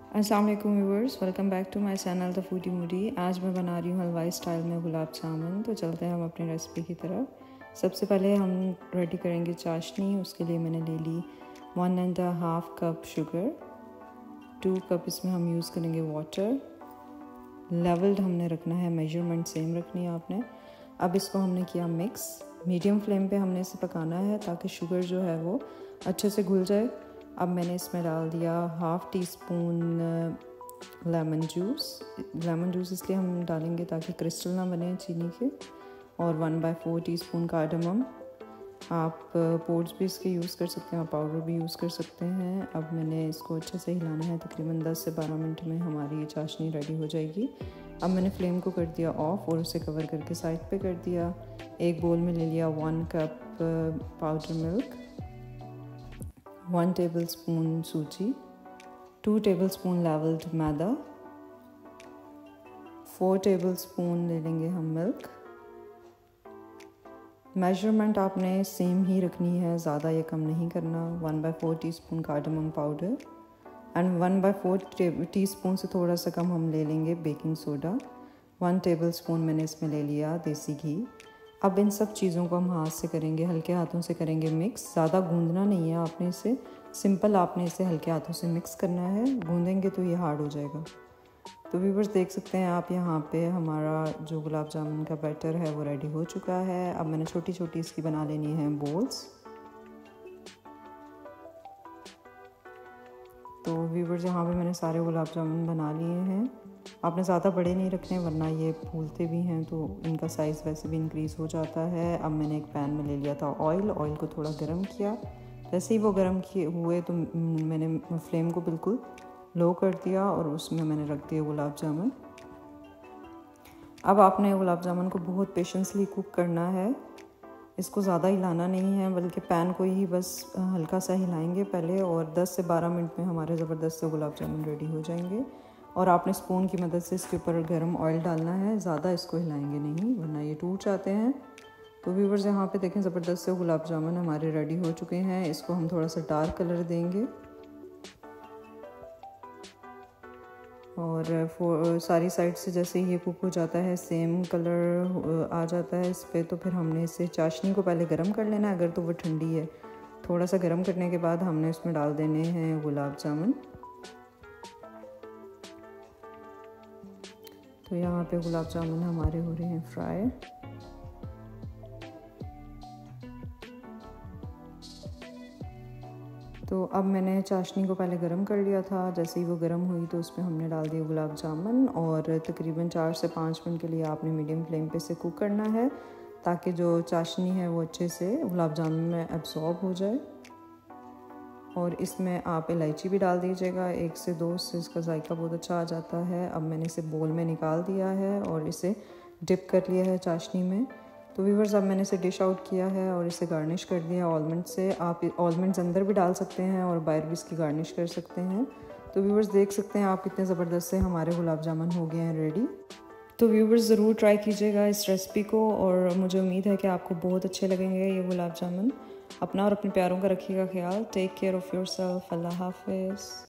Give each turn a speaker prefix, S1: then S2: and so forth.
S1: अस्सलाम वालेकुम viewers, welcome back to my channel the foodie moody. आज मैं बना रही हूँ हलवाई स्टाइल में गुलाब जामुन। तो चलते हैं हम अपनी रेसिपी की तरफ। सबसे पहले हम रेडी करेंगे चाशनी। उसके लिए मैंने ले ली 1.5 कप शुगर, 2 कप इसमें हम यूज़ करेंगे वाटर। लेवल्ड हमने रखना है, मेजरमेंट सेम रखनी है आपने। अब इसको हमने किया मिक्स। मीडियम फ्लेम पे हमने इसे पकाना है ताकि शुगर जो है वो अच्छे से घुल जाए। अब मैंने इसमें डाल दिया 1/2 टीस्पून लेमन जूस इसलिए हम डालेंगे ताकि क्रिस्टल ना बने चीनी के, और 1/4 टीस्पून कार्डमम। आप पोड्स भी इसके यूज़ कर सकते हैं और पाउडर भी यूज़ कर सकते हैं। अब मैंने इसको अच्छे से हिलाना है, तकरीबन 10 से 12 मिनट में हमारी ये चाशनी रेडी हो जाएगी। अब मैंने फ्लेम को कर दिया ऑफ और उसे कवर करके साइड पे कर दिया। एक बोल में ले लिया 1 कप पाउडर मिल्क, 1 टेबलस्पून सूजी, 2 टेबलस्पून लेवल्ड मैदा, 4 टेबलस्पून ले लेंगे हम मिल्क। मेजरमेंट आपने सेम ही रखनी है, ज़्यादा या कम नहीं करना। 1/4 teaspoon cardamom powder and 1/4 teaspoon से थोड़ा सा कम हम ले लेंगे बेकिंग सोडा। 1 टेबलस्पून मैंने इसमें ले लिया देसी घी। अब इन सब चीज़ों को हम हाथ से करेंगे, हल्के हाथों से करेंगे मिक्स। ज़्यादा गूंदना नहीं है आपने इसे, सिंपल आपने इसे हल्के हाथों से मिक्स करना है। गूंदेंगे तो ये हार्ड हो जाएगा। तो व्यूअर्स देख सकते हैं आप यहाँ पे हमारा जो गुलाब जामुन का बैटर है वो रेडी हो चुका है। अब मैंने छोटी छोटी इसकी बना लेनी है बोल्स। तो व्यूअर्स यहाँ पे मैंने सारे गुलाब जामुन बना लिए हैं। आपने ज़्यादा बड़े नहीं रखने वरना ये फूलते भी हैं तो इनका साइज़ वैसे भी इंक्रीज़ हो जाता है। अब मैंने एक पैन में ले लिया था ऑयल को थोड़ा गर्म किया। जैसे ही वो गर्म किए हुए तो मैंने फ्लेम को बिल्कुल लो कर दिया और उसमें मैंने रख दिया गुलाब जामुन। अब आपने गुलाब जामुन को बहुत पेशेंसली कुक करना है, इसको ज़्यादा हिलाना नहीं है, बल्कि पैन को ही बस हल्का सा हिलाएंगे पहले, और 10 से 12 मिनट में हमारे ज़बरदस्त से गुलाब जामुन रेडी हो जाएंगे। और आपने स्पून की मदद से इसके ऊपर गर्म ऑयल डालना है, ज़्यादा इसको हिलाएंगे नहीं वरना ये टूट जाते हैं। तो व्यूअर्स यहाँ पे देखें ज़बरदस्त से गुलाब जामुन हमारे रेडी हो चुके हैं। इसको हम थोड़ा सा डार्क कलर देंगे और सारी साइड से जैसे ये कुक हो जाता है सेम कलर आ जाता है इस पर, तो फिर हमने इसे चाशनी को पहले गर्म कर लेना है। अगर तो वो ठंडी है, थोड़ा सा गर्म करने के बाद हमने इसमें डाल देने हैं गुलाब जामुन। तो यहाँ पे गुलाब जामुन हमारे हो रहे हैं फ्राई। तो अब मैंने चाशनी को पहले गरम कर लिया था। जैसे ही वो गरम हुई तो उसमें हमने डाल दिया गुलाब जामुन, और तकरीबन 4 से 5 मिनट के लिए आपने मीडियम फ्लेम पे से कुक करना है ताकि जो चाशनी है वो अच्छे से गुलाब जामुन में एब्जॉर्ब हो जाए। और इसमें आप इलायची भी डाल दीजिएगा 1 से 2, से इसका जायका बहुत अच्छा आ जाता है। अब मैंने इसे बोल में निकाल दिया है और इसे डिप कर लिया है चाशनी में। तो व्यूअर्स अब मैंने इसे डिश आउट किया है और इसे गार्निश कर दिया ऑलमंड से। आप ऑलमंड्स अंदर भी डाल सकते हैं और बाहर भी इसकी गार्निश कर सकते हैं। तो व्यूअर्स देख सकते हैं आप कितने ज़बरदस्त से हमारे गुलाब जामुन हो गए हैं रेडी। तो व्यूअर्स ज़रूर ट्राई कीजिएगा इस रेसिपी को, और मुझे उम्मीद है कि आपको बहुत अच्छे लगेंगे ये गुलाब जामुन। अपना और अपने प्यारों का रखिएगा ख्याल। Take care of yourself. अल्लाह हाफिज़।